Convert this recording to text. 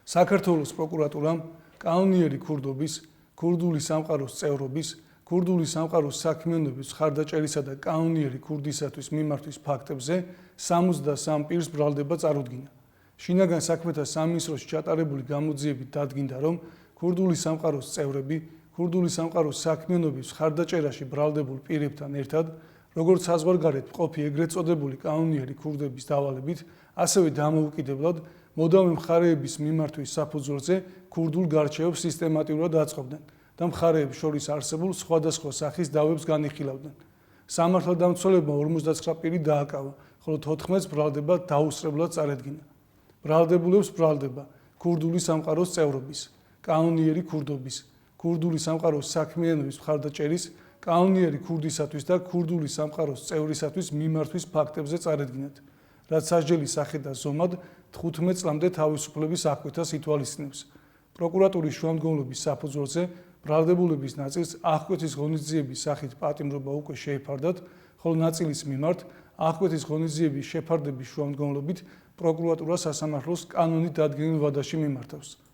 საქართველოს პროკურატურამ კანონიერი ქურდობის, ქურდული სამყაროს წევრობის, ქურდული სამყაროს საქმიანობის მხარდაჭერისა და კანონიერი ქურდისათვის მიმართვის ფაქტებზე 63 პირს ბრალდება წარუდგინა. შინაგან საქმეთა სამინისტროში ჩატარებული გამოძიებით დადგინდა, რომ ქურდული სამყაროს წევრები, ქურდული სამყაროს საქმიანობის მხარდაჭერაში ბრალდებულ პირებთან ერთად, როგორც საზღვარგარეთ მყოფი ეგრეთ წოდებული კანონიერი ქურდების დავალებით, ასევე დამოუკიდებლად მოდავე მხარეების მიმართვის საფუძველზე ქურდულ გარჩევებს სისტემატურად აწყობდნენ და მხარეებს შორის არსებულ სხვადასხვა სახის დავებს განიხილავდნენ. სამართალდამცველებმა 59 პირი დააკავა, ხოლო 14-ს ბრალდება დაუსწრებლად წარედგინა. ბრალდებულებს ბრალდება ქურდული სამყაროს წევრობის, კანონიერი ქურდობის, ქურდული სამყაროს საქმიანობის მხარდაჭერის, კანონიერი ქურდისათვის და ქურდული სამყაროს წევრისათვის მიმართვის ფაქტებზე წარედგინათ, რაც სასჯელის სახე და ზომად 15 წლამდე თავისუფლების აღკვეთას ითვალისწინებს. პროკურატურის შუამდგომლობის საფუძველზე ბრალდებულების ნაწილს აღკვეთის ღონისძიების სახით პატიმრობა უკვე შეეფარდათ, ხოლო ნაწილის მიმართ აღკვეთის ღონისძიების შეფარდების შუამდგომლობით პროკურატურა სასამართლოს კანონით დადგენილ ვადაში მიმართავს.